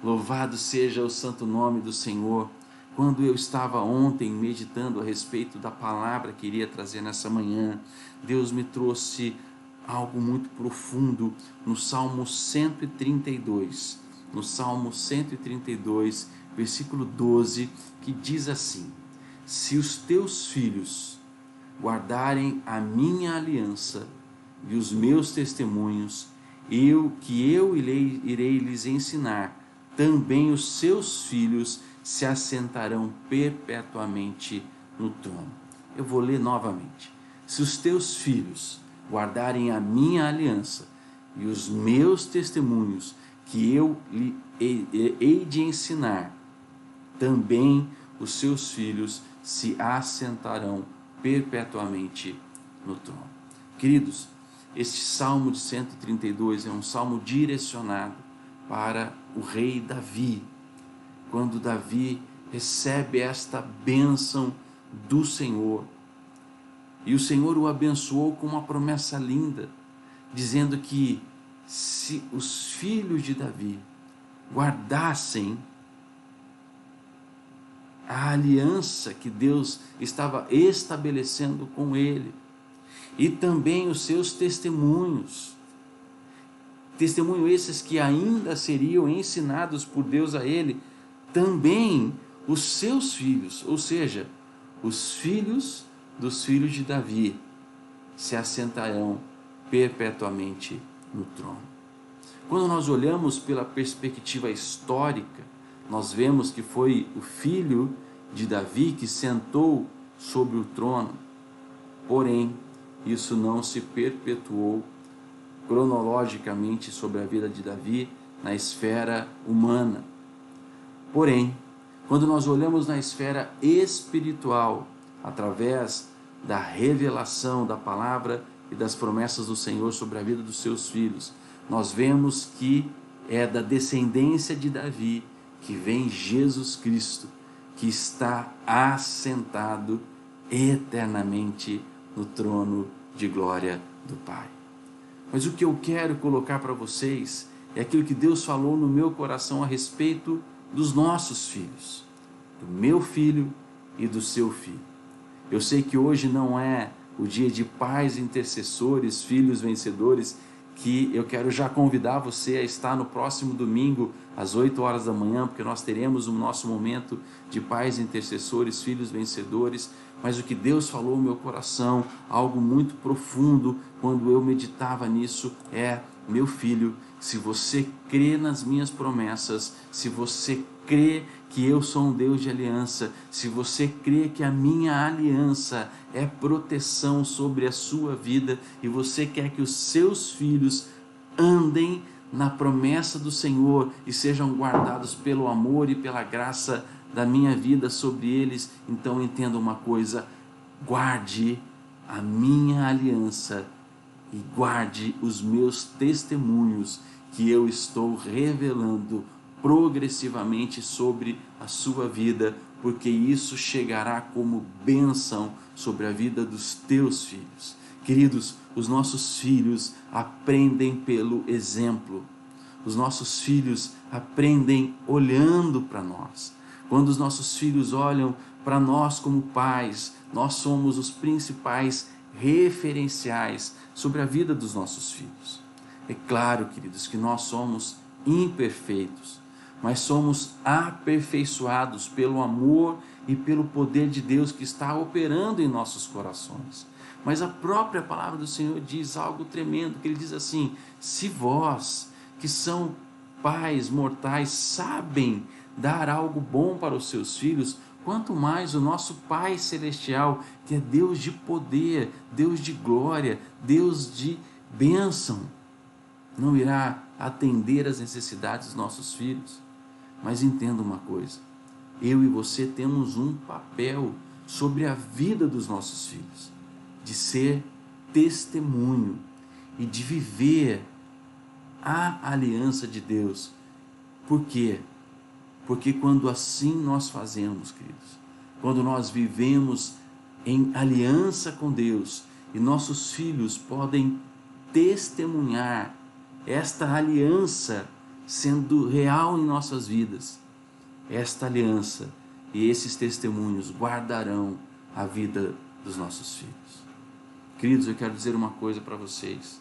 Louvado seja o santo nome do Senhor. Quando eu estava ontem meditando a respeito da palavra que iria trazer nessa manhã, Deus me trouxe algo muito profundo no Salmo 132. No Salmo 132, versículo 12, que diz assim: se os teus filhos guardarem a minha aliança e os meus testemunhos, eu irei lhes ensinar, também os seus filhos se assentarão perpetuamente no trono. Eu vou ler novamente. Se os teus filhos guardarem a minha aliança e os meus testemunhos, que eu lhe hei de ensinar, também os seus filhos se assentarão perpetuamente no trono. Queridos, este Salmo de 132 é um salmo direcionado para o rei Davi, quando Davi recebe esta bênção do Senhor. E o Senhor o abençoou com uma promessa linda, dizendo que se os filhos de Davi guardassem a aliança que Deus estava estabelecendo com ele, e também os seus testemunhos, testemunhos esses que ainda seriam ensinados por Deus a ele, também os seus filhos, ou seja, os filhos dos filhos de Davi, se assentarão perpetuamente no trono. Quando nós olhamos pela perspectiva histórica, nós vemos que foi o filho de Davi que sentou sobre o trono, porém, isso não se perpetuou cronologicamente sobre a vida de Davi na esfera humana. Porém, quando nós olhamos na esfera espiritual, através da revelação da palavra e das promessas do Senhor sobre a vida dos seus filhos, nós vemos que é da descendência de Davi que vem Jesus Cristo, que está assentado eternamente no trono de glória do Pai. Mas o que eu quero colocar para vocês é aquilo que Deus falou no meu coração a respeito dos nossos filhos, do meu filho e do seu filho. Eu sei que hoje não é o dia de pais intercessores, filhos vencedores, que eu quero já convidar você a estar no próximo domingo, às 8 horas da manhã, porque nós teremos o nosso momento de pais intercessores, filhos vencedores. Mas o que Deus falou no meu coração, algo muito profundo, quando eu meditava nisso, é: meu filho, se você crê nas minhas promessas, se você crê que eu sou um Deus de aliança, se você crê que a minha aliança é proteção sobre a sua vida, e você quer que os seus filhos andem na promessa do Senhor e sejam guardados pelo amor e pela graça da minha vida sobre eles, então entenda uma coisa: guarde a minha aliança e guarde os meus testemunhos que eu estou revelando progressivamente sobre a sua vida, porque isso chegará como bênção sobre a vida dos teus filhos. Queridos, os nossos filhos aprendem pelo exemplo. Os nossos filhos aprendem olhando para nós. Quando os nossos filhos olham para nós como pais, nós somos os principais referenciais sobre a vida dos nossos filhos. É claro, queridos, que nós somos imperfeitos, mas somos aperfeiçoados pelo amor e pelo poder de Deus que está operando em nossos corações. Mas a própria palavra do Senhor diz algo tremendo, que Ele diz assim: se vós, que são pais mortais, sabem dar algo bom para os seus filhos, quanto mais o nosso Pai Celestial, que é Deus de poder, Deus de glória, Deus de bênção, não irá atender às necessidades dos nossos filhos. Mas entenda uma coisa: eu e você temos um papel sobre a vida dos nossos filhos, de ser testemunho e de viver a aliança de Deus. Por quê? Porque quando assim nós fazemos, queridos, quando nós vivemos em aliança com Deus, e nossos filhos podem testemunhar esta aliança sendo real em nossas vidas, esta aliança e esses testemunhos guardarão a vida dos nossos filhos. Queridos, eu quero dizer uma coisa para vocês,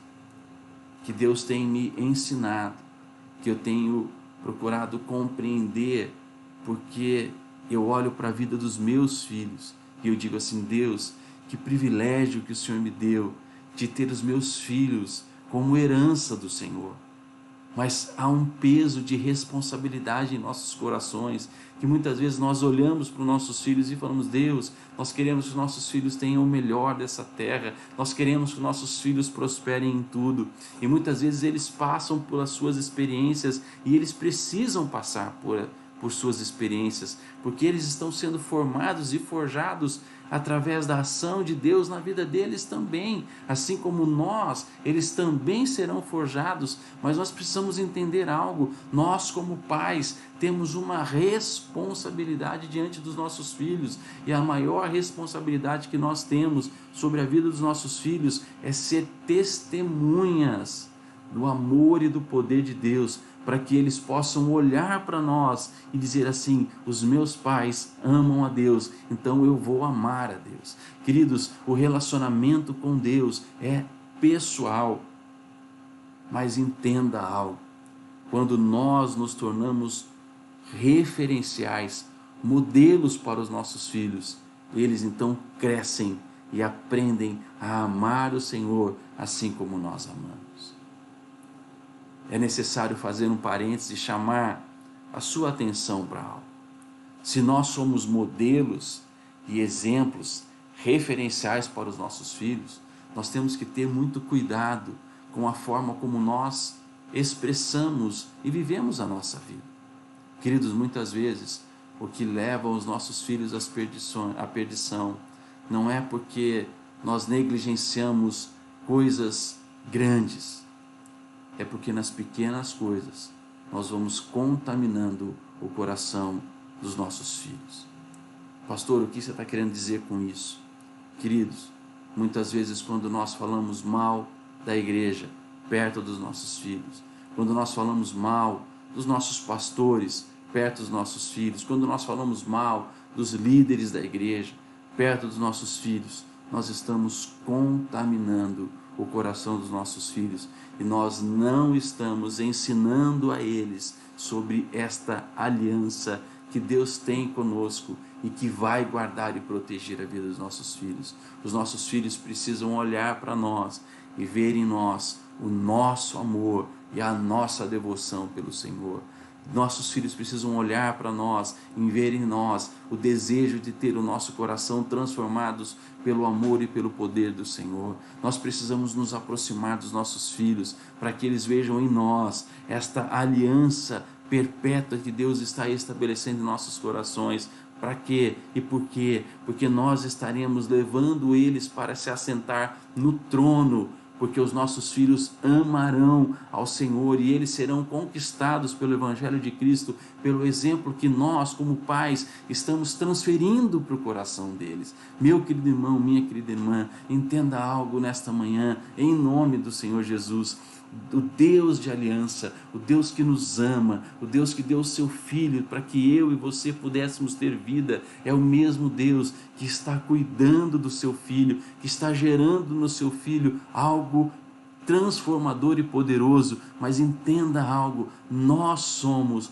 que Deus tem me ensinado, que eu tenho procurado compreender, porque eu olho para a vida dos meus filhos e eu digo assim: Deus, que privilégio que o Senhor me deu de ter os meus filhos como herança do Senhor. Mas há um peso de responsabilidade em nossos corações, que muitas vezes nós olhamos para os nossos filhos e falamos: Deus, nós queremos que os nossos filhos tenham o melhor dessa terra, nós queremos que os nossos filhos prosperem em tudo, e muitas vezes eles passam pelas suas experiências, e eles precisam passar por suas experiências, porque eles estão sendo formados e forjados através da ação de Deus na vida deles também, assim como nós, eles também serão forjados. Mas nós precisamos entender algo: nós como pais temos uma responsabilidade diante dos nossos filhos, e a maior responsabilidade que nós temos sobre a vida dos nossos filhos é ser testemunhas do amor e do poder de Deus, para que eles possam olhar para nós e dizer assim: os meus pais amam a Deus, então eu vou amar a Deus. Queridos, o relacionamento com Deus é pessoal, mas entenda algo: quando nós nos tornamos referenciais, modelos para os nossos filhos, eles então crescem e aprendem a amar o Senhor assim como nós amamos. É necessário fazer um parênteses e chamar a sua atenção para algo. Se nós somos modelos e exemplos referenciais para os nossos filhos, nós temos que ter muito cuidado com a forma como nós expressamos e vivemos a nossa vida. Queridos, muitas vezes o que leva os nossos filhos à perdição não é porque nós negligenciamos coisas grandes, é porque nas pequenas coisas nós vamos contaminando o coração dos nossos filhos. Pastor, o que você está querendo dizer com isso? Queridos, muitas vezes quando nós falamos mal da igreja perto dos nossos filhos, quando nós falamos mal dos nossos pastores perto dos nossos filhos, quando nós falamos mal dos líderes da igreja perto dos nossos filhos, nós estamos contaminando o coração dos nossos filhos, e nós não estamos ensinando a eles sobre esta aliança que Deus tem conosco e que vai guardar e proteger a vida dos nossos filhos. Os nossos filhos precisam olhar para nós e ver em nós o nosso amor e a nossa devoção pelo Senhor. Nossos filhos precisam olhar para nós e ver em nós o desejo de ter o nosso coração transformados pelo amor e pelo poder do Senhor. Nós precisamos nos aproximar dos nossos filhos para que eles vejam em nós esta aliança perpétua que Deus está estabelecendo em nossos corações. Para quê e por quê? Porque nós estaremos levando eles para se assentar no trono, porque os nossos filhos amarão ao Senhor e eles serão conquistados pelo Evangelho de Cristo, pelo exemplo que nós, como pais, estamos transferindo para o coração deles. Meu querido irmão, minha querida irmã, entenda algo nesta manhã, em nome do Senhor Jesus. O Deus de aliança, o Deus que nos ama, o Deus que deu o seu Filho para que eu e você pudéssemos ter vida, é o mesmo Deus que está cuidando do seu Filho, que está gerando no seu Filho algo transformador e poderoso. Mas entenda algo: nós somos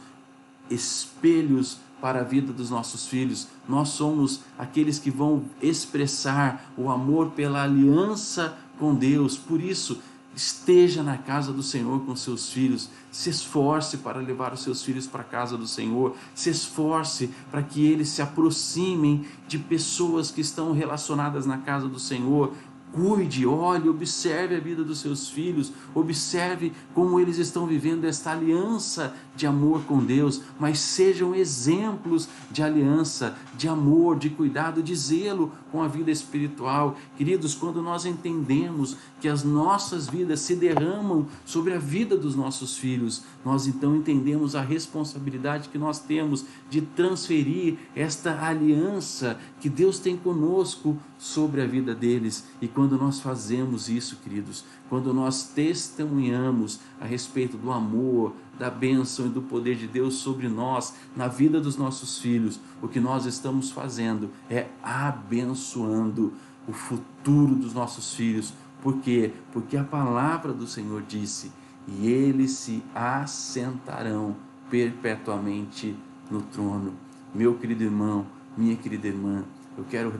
espelhos para a vida dos nossos filhos, nós somos aqueles que vão expressar o amor pela aliança com Deus. Por isso, esteja na casa do Senhor com seus filhos, se esforce para levar os seus filhos para a casa do Senhor, se esforce para que eles se aproximem de pessoas que estão relacionadas na casa do Senhor. Cuide, olhe, observe a vida dos seus filhos, observe como eles estão vivendo esta aliança de amor com Deus, mas sejam exemplos de aliança, de amor, de cuidado, de zelo com a vida espiritual. Queridos, quando nós entendemos que as nossas vidas se derramam sobre a vida dos nossos filhos, nós então entendemos a responsabilidade que nós temos de transferir esta aliança que Deus tem conosco sobre a vida deles. E quando quando nós fazemos isso, queridos, quando nós testemunhamos a respeito do amor, da bênção e do poder de Deus sobre nós, na vida dos nossos filhos, o que nós estamos fazendo é abençoando o futuro dos nossos filhos. Por quê? Porque a palavra do Senhor disse: e eles se assentarão perpetuamente no trono. Meu querido irmão, minha querida irmã, eu quero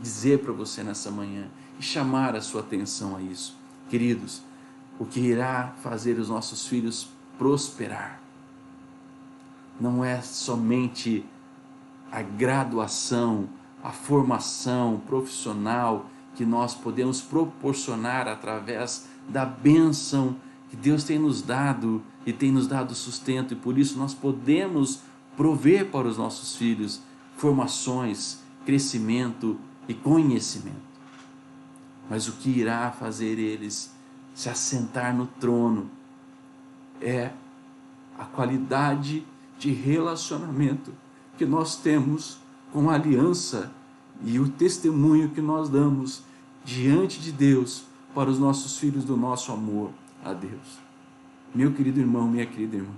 dizer para você nessa manhã e chamar a sua atenção a isso. Queridos, o que irá fazer os nossos filhos prosperar não é somente a graduação, a formação profissional que nós podemos proporcionar através da bênção que Deus tem nos dado e tem nos dado sustento, e por isso nós podemos prover para os nossos filhos formações, crescimento e conhecimento. Mas o que irá fazer eles se assentar no trono é a qualidade de relacionamento que nós temos com a aliança e o testemunho que nós damos diante de Deus para os nossos filhos do nosso amor a Deus. Meu querido irmão, minha querida irmã,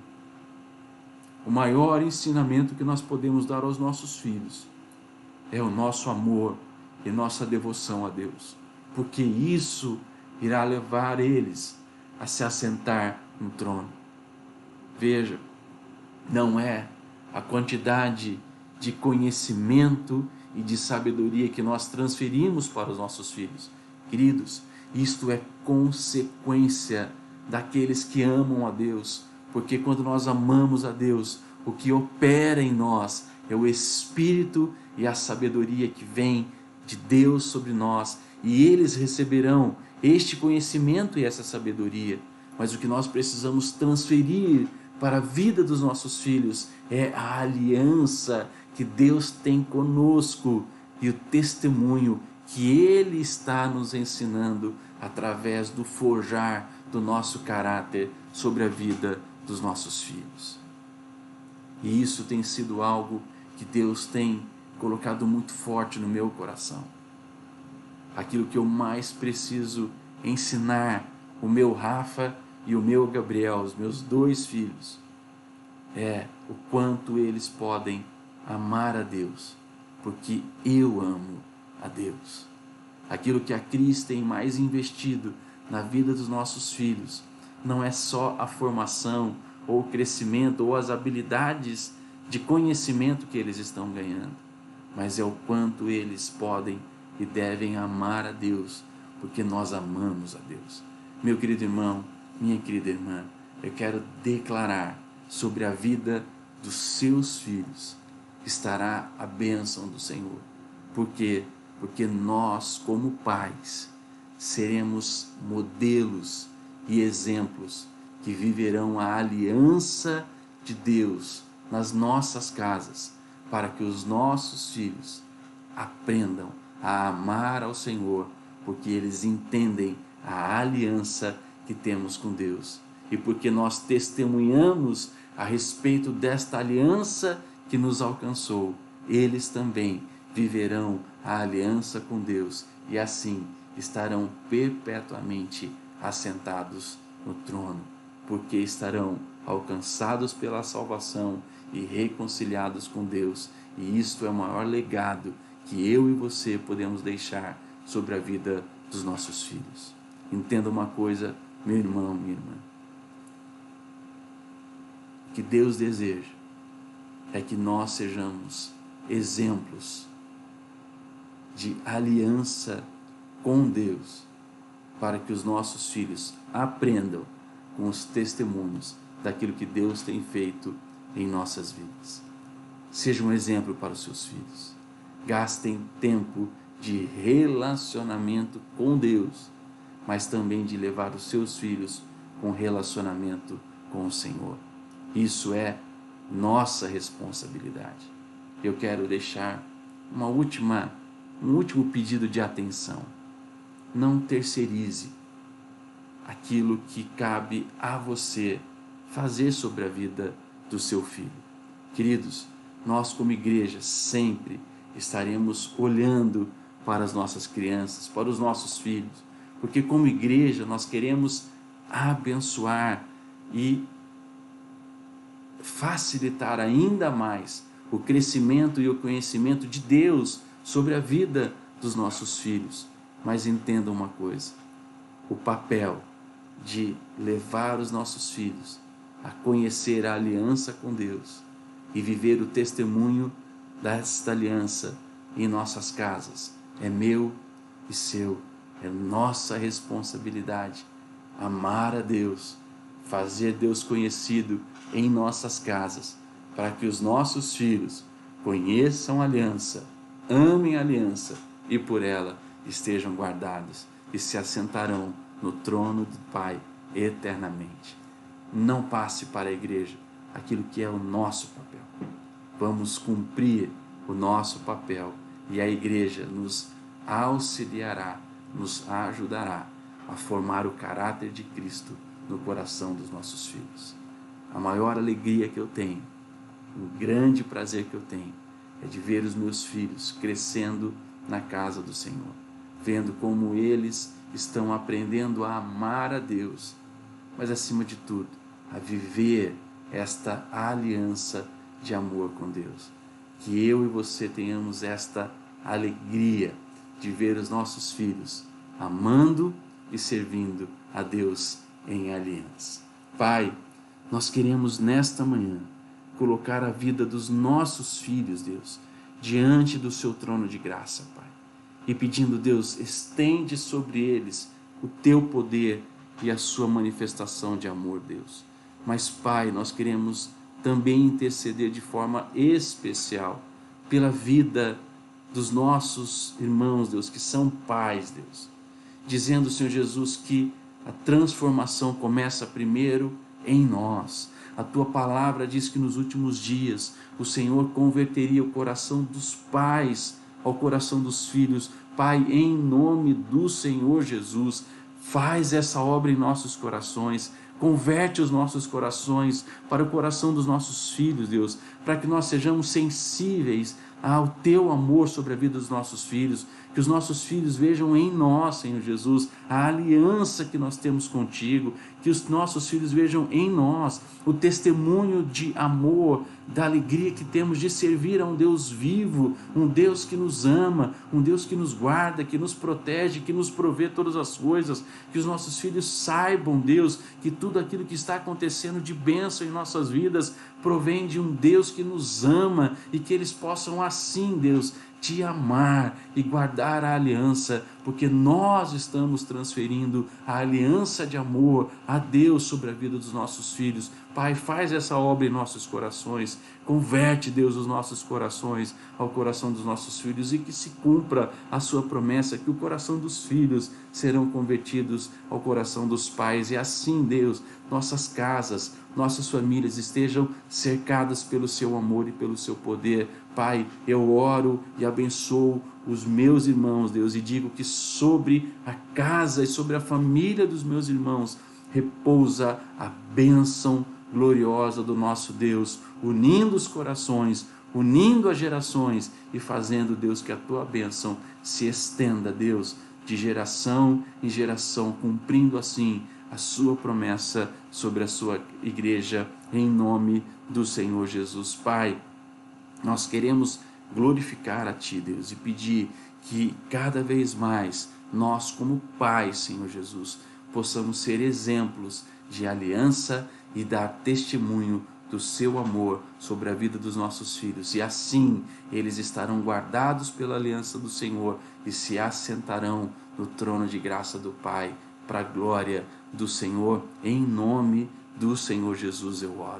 o maior ensinamento que nós podemos dar aos nossos filhos é o nosso amor e nossa devoção a Deus, porque isso irá levar eles a se assentar no trono. Veja, não é a quantidade de conhecimento e de sabedoria que nós transferimos para os nossos filhos. Queridos, isto é consequência daqueles que amam a Deus, porque quando nós amamos a Deus, o que opera em nós é o Espírito e a sabedoria que vem de Deus sobre nós, e eles receberão este conhecimento e essa sabedoria. Mas o que nós precisamos transferir para a vida dos nossos filhos é a aliança que Deus tem conosco e o testemunho que Ele está nos ensinando através do forjar do nosso caráter sobre a vida dos nossos filhos. E isso tem sido algo que Deus tem colocado muito forte no meu coração. Aquilo que eu mais preciso ensinar o meu Rafa e o meu Gabriel, os meus 2 filhos, é o quanto eles podem amar a Deus, porque eu amo a Deus. Aquilo que a Cris tem mais investido na vida dos nossos filhos não é só a formação ou o crescimento ou as habilidades de conhecimento que eles estão ganhando, mas é o quanto eles podem e devem amar a Deus, porque nós amamos a Deus. Meu querido irmão, minha querida irmã, eu quero declarar sobre a vida dos seus filhos estará a bênção do Senhor. Por quê? Porque nós, como pais, seremos modelos e exemplos que viverão a aliança de Deus nas nossas casas, para que os nossos filhos aprendam a amar ao Senhor, porque eles entendem a aliança que temos com Deus, e porque nós testemunhamos a respeito desta aliança que nos alcançou, eles também viverão a aliança com Deus e assim estarão perpetuamente assentados no trono, porque estarão alcançados pela salvação e reconciliados com Deus. E isto é o maior legado que eu e você podemos deixar sobre a vida dos nossos filhos. Entenda uma coisa, meu irmão, minha irmã. O que Deus deseja é que nós sejamos exemplos de aliança com Deus, para que os nossos filhos aprendam com os testemunhos daquilo que Deus tem feito em nossas vidas. Seja um exemplo para os seus filhos. Gastem tempo de relacionamento com Deus, mas também de levar os seus filhos com relacionamento com o Senhor. Isso é nossa responsabilidade. Eu quero deixar um último pedido de atenção. Não terceirize aquilo que cabe a você fazer sobre a vida do seu filho. Queridos, nós como igreja sempre estaremos olhando para as nossas crianças, para os nossos filhos, porque como igreja nós queremos abençoar e facilitar ainda mais o crescimento e o conhecimento de Deus sobre a vida dos nossos filhos. Mas entenda uma coisa, o papel de levar os nossos filhos a conhecer a aliança com Deus e viver o testemunho desta aliança em nossas casas é meu e seu, é nossa responsabilidade amar a Deus, fazer Deus conhecido em nossas casas, para que os nossos filhos conheçam a aliança, amem a aliança e por ela estejam guardados e se assentarão no trono do Pai eternamente. Não passe para a igreja aquilo que é o nosso papel. Vamos cumprir o nosso papel e a igreja nos auxiliará, nos ajudará a formar o caráter de Cristo no coração dos nossos filhos. A maior alegria que eu tenho, o grande prazer que eu tenho é de ver os meus filhos crescendo na casa do Senhor, vendo como eles estão aprendendo a amar a Deus, mas acima de tudo, a viver esta aliança de amor com Deus. Que eu e você tenhamos esta alegria de ver os nossos filhos amando e servindo a Deus em aliança. Pai, nós queremos nesta manhã colocar a vida dos nossos filhos, Deus, diante do seu trono de graça, Pai. E pedindo, Deus, estende sobre eles o teu poder e a sua manifestação de amor, Deus. Mas, Pai, nós queremos também interceder de forma especial pela vida dos nossos irmãos, Deus, que são pais, Deus. Dizendo, Senhor Jesus, que a transformação começa primeiro em nós. A tua palavra diz que nos últimos dias o Senhor converteria o coração dos pais ao coração dos filhos. Pai, em nome do Senhor Jesus, faz essa obra em nossos corações, converte os nossos corações para o coração dos nossos filhos, Deus, para que nós sejamos sensíveis ao teu amor sobre a vida dos nossos filhos, que os nossos filhos vejam em nós, Senhor Jesus, a aliança que nós temos contigo, que os nossos filhos vejam em nós o testemunho de amor, da alegria que temos de servir a um Deus vivo, um Deus que nos ama, um Deus que nos guarda, que nos protege, que nos provê todas as coisas, que os nossos filhos saibam, Deus, que tudo aquilo que está acontecendo de bênção em nossas vidas provém de um Deus que nos ama e que eles possam assim, Deus, te amar e guardar a aliança, porque nós estamos transferindo a aliança de amor a Deus sobre a vida dos nossos filhos. Pai, faz essa obra em nossos corações, converte, Deus, os nossos corações ao coração dos nossos filhos e que se cumpra a sua promessa, que o coração dos filhos serão convertidos ao coração dos pais e assim, Deus, nossas casas, nossas famílias estejam cercadas pelo seu amor e pelo seu poder. Pai, eu oro e abençoo os meus irmãos, Deus, e digo que sobre a casa e sobre a família dos meus irmãos repousa a bênção gloriosa do nosso Deus, unindo os corações, unindo as gerações e fazendo, Deus, que a tua bênção se estenda, Deus, de geração em geração, cumprindo assim a sua promessa sobre a sua igreja, em nome do Senhor Jesus. Pai, nós queremos glorificar a Ti, Deus, e pedir que cada vez mais nós, como pais, Senhor Jesus, possamos ser exemplos de aliança e dar testemunho do Seu amor sobre a vida dos nossos filhos. E assim eles estarão guardados pela aliança do Senhor e se assentarão no trono de graça do Pai, para a glória do Senhor. Em nome do Senhor Jesus eu oro.